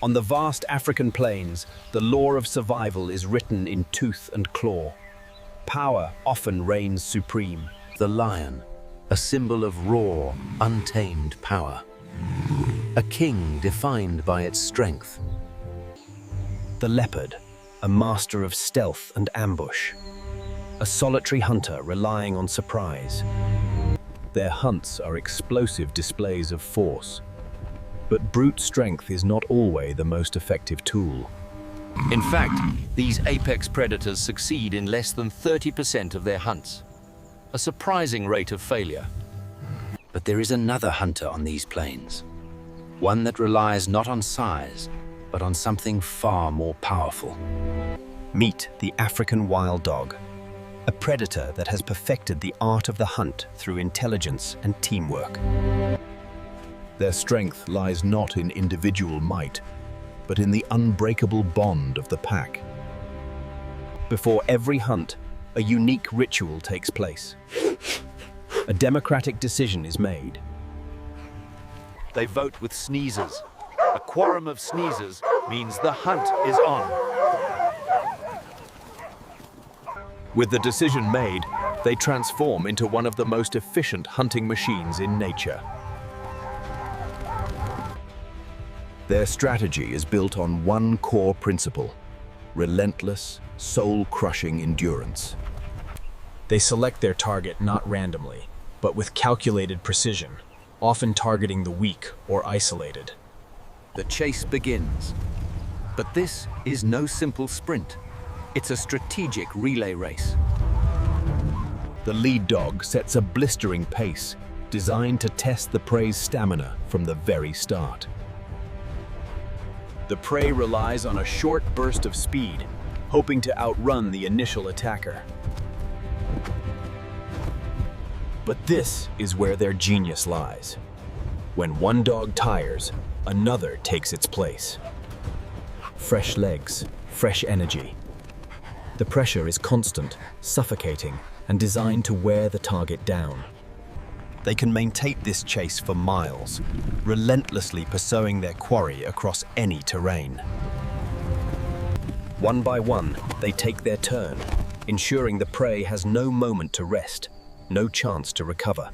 On the vast African plains, the law of survival is written in tooth and claw. Power often reigns supreme. The lion, a symbol of raw, untamed power. A king defined by its strength. The leopard, a master of stealth and ambush. A solitary hunter relying on surprise. Their hunts are explosive displays of force. But brute strength is not always the most effective tool. In fact, these apex predators succeed in less than 30% of their hunts. A surprising rate of failure. But there is another hunter on these plains. One that relies not on size, but on something far more powerful. Meet the African wild dog, a predator that has perfected the art of the hunt through intelligence and teamwork. Their strength lies not in individual might, but in the unbreakable bond of the pack. Before every hunt, a unique ritual takes place. A democratic decision is made. They vote with sneezes. A quorum of sneezes means the hunt is on. With the decision made, they transform into one of the most efficient hunting machines in nature. Their strategy is built on one core principle: relentless, soul-crushing endurance. They select their target not randomly, but with calculated precision, often targeting the weak or isolated. The chase begins. But this is no simple sprint. It's a strategic relay race. The lead dog sets a blistering pace, designed to test the prey's stamina from the very start. The prey relies on a short burst of speed, hoping to outrun the initial attacker. But this is where their genius lies. When one dog tires, another takes its place. Fresh legs, fresh energy. The pressure is constant, suffocating, and designed to wear the target down. They can maintain this chase for miles, relentlessly pursuing their quarry across any terrain. One by one, they take their turn, ensuring the prey has no moment to rest, no chance to recover.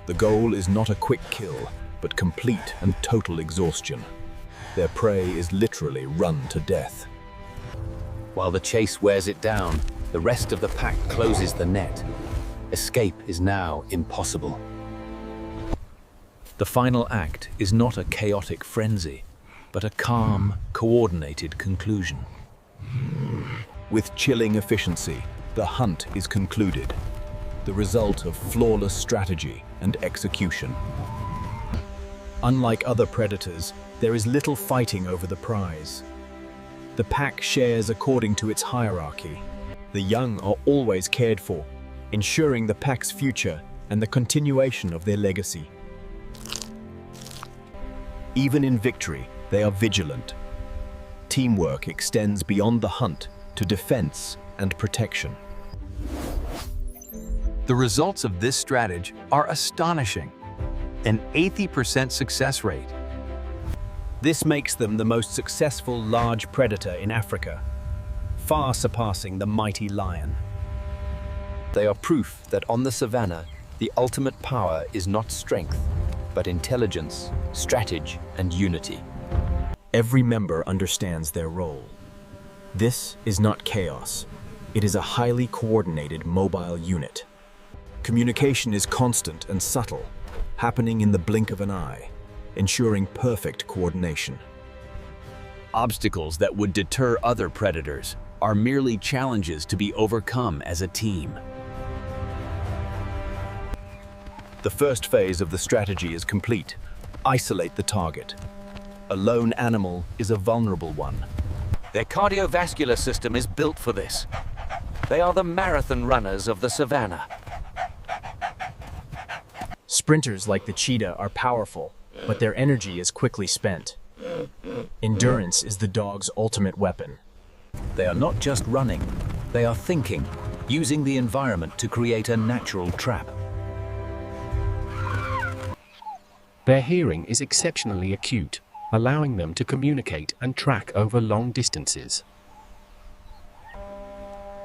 The goal is not a quick kill, but complete and total exhaustion. Their prey is literally run to death. While the chase wears it down, the rest of the pack closes the net. Escape is now impossible. The final act is not a chaotic frenzy, but a calm, coordinated conclusion. With chilling efficiency, the hunt is concluded, the result of flawless strategy and execution. Unlike other predators, there is little fighting over the prize. The pack shares according to its hierarchy. The young are always cared for, ensuring the pack's future and the continuation of their legacy. Even in victory, they are vigilant. Teamwork extends beyond the hunt to defense and protection. The results of this strategy are astonishing. An 80% success rate. This makes them the most successful large predator in Africa, far surpassing the mighty lion. They are proof that on the Savanna, the ultimate power is not strength, but intelligence, strategy, and unity. Every member understands their role. This is not chaos. It is a highly coordinated mobile unit. Communication is constant and subtle, happening in the blink of an eye, ensuring perfect coordination. Obstacles that would deter other predators are merely challenges to be overcome as a team. The first phase of the strategy is complete. Isolate the target. A lone animal is a vulnerable one. Their cardiovascular system is built for this. They are the marathon runners of the Savanna. Sprinters like the cheetah are powerful, but their energy is quickly spent. Endurance is the dog's ultimate weapon. They are not just running, they are thinking, using the environment to create a natural trap. Their hearing is exceptionally acute. allowing them to communicate and track over long distances.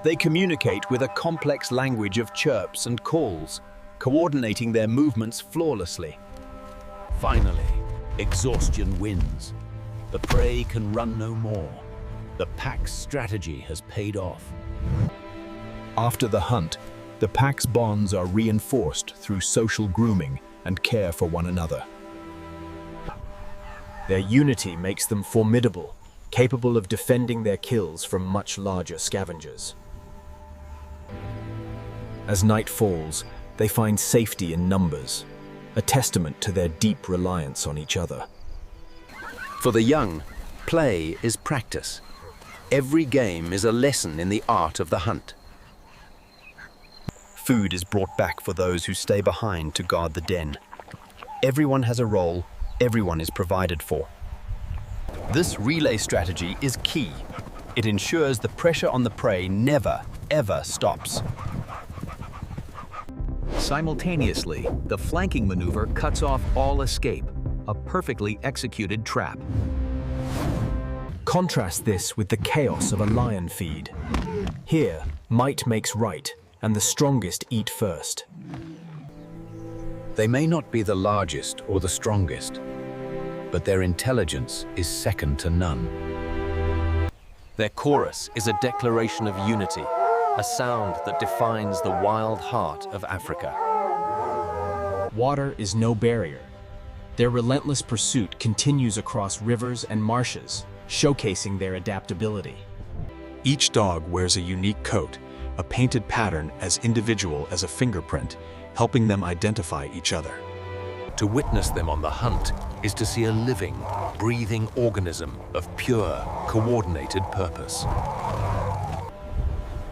They communicate with a complex language of chirps and calls, coordinating their movements flawlessly. Finally, exhaustion wins. The prey can run no more. The pack's strategy has paid off. After the hunt, the pack's bonds are reinforced through social grooming and care for one another. Their unity makes them formidable, capable of defending their kills from much larger scavengers. As night falls, they find safety in numbers, a testament to their deep reliance on each other. For the young, play is practice. Every game is a lesson in the art of the hunt. Food is brought back for those who stay behind to guard the den. Everyone has a role, everyone is provided for. This relay strategy is key. It ensures the pressure on the prey never, ever stops. Simultaneously, the flanking maneuver cuts off all escape, a perfectly executed trap. Contrast this with the chaos of a lion feed. Here, might makes right, and the strongest eat first. They may not be the largest or the strongest, but their intelligence is second to none. Their chorus is a declaration of unity, a sound that defines the wild heart of Africa. Water is no barrier. Their relentless pursuit continues across rivers and marshes, showcasing their adaptability. Each dog wears a unique coat, a painted pattern as individual as a fingerprint, helping them identify each other. To witness them on the hunt is to see a living, breathing organism of pure, coordinated purpose.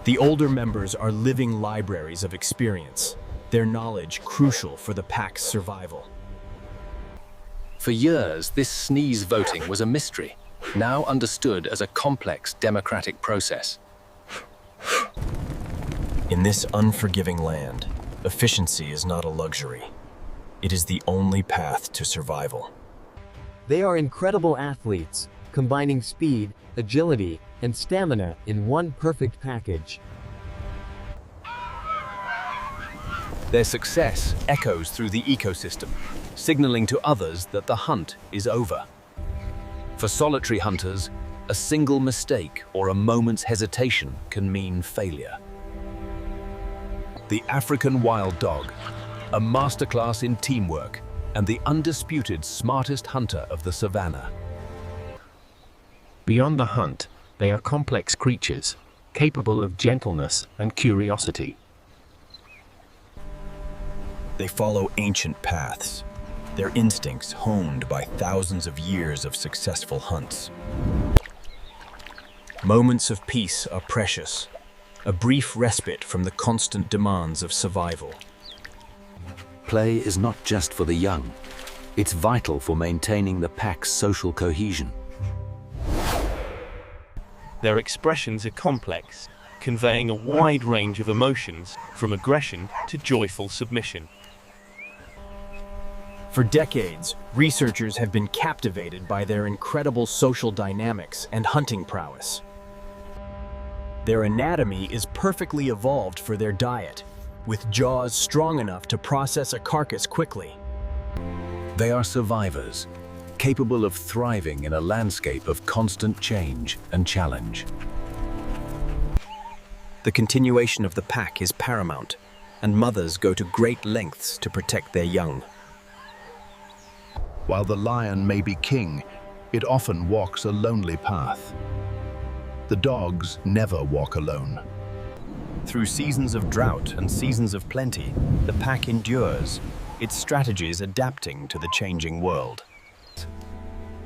The older members are living libraries of experience, their knowledge crucial for the pack's survival. For years, this sneeze voting was a mystery, now understood as a complex democratic process. In this unforgiving land, efficiency is not a luxury. It is the only path to survival. They are incredible athletes, combining speed, agility, and stamina in one perfect package. Their success echoes through the ecosystem, signaling to others that the hunt is over. For solitary hunters, a single mistake or a moment's hesitation can mean failure. The African wild dog, a masterclass in teamwork and the undisputed smartest hunter of the Savanna. Beyond the hunt, they are complex creatures, capable of gentleness and curiosity. They follow ancient paths, their instincts honed by thousands of years of successful hunts. Moments of peace are precious, a brief respite from the constant demands of survival. Play is not just for the young. It's vital for maintaining the pack's social cohesion. Their expressions are complex, conveying a wide range of emotions, from aggression to joyful submission. For decades, researchers have been captivated by their incredible social dynamics and hunting prowess. Their anatomy is perfectly evolved for their diet, with jaws strong enough to process a carcass quickly. They are survivors, capable of thriving in a landscape of constant change and challenge. The continuation of the pack is paramount, and mothers go to great lengths to protect their young. While the lion may be king, it often walks a lonely path. The dogs never walk alone. Through seasons of drought and seasons of plenty, the pack endures, its strategies adapting to the changing world.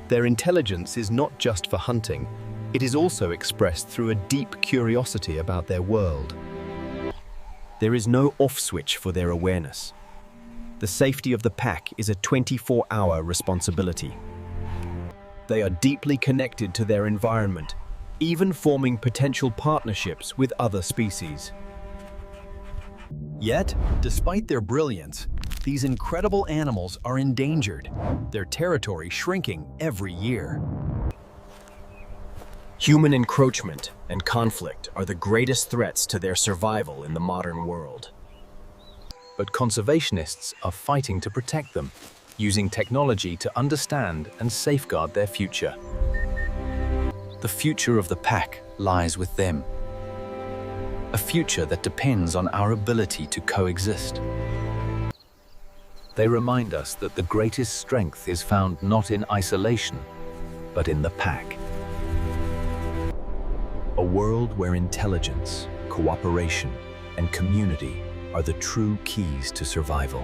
Their intelligence is not just for hunting, it is also expressed through a deep curiosity about their world. There is no off switch for their awareness. The safety of the pack is a 24-hour responsibility. They are deeply connected to their environment, even forming potential partnerships with other species. Yet, despite their brilliance, These incredible animals are endangered, their territory shrinking every year. Human encroachment and conflict are the greatest threats to their survival in the modern world. But conservationists are fighting to protect them, using technology to understand and safeguard their future. The future of the pack lies with them. A future that depends on our ability to coexist. They remind us that the greatest strength is found not in isolation, but in the pack. A world where intelligence, cooperation, and community are the true keys to survival.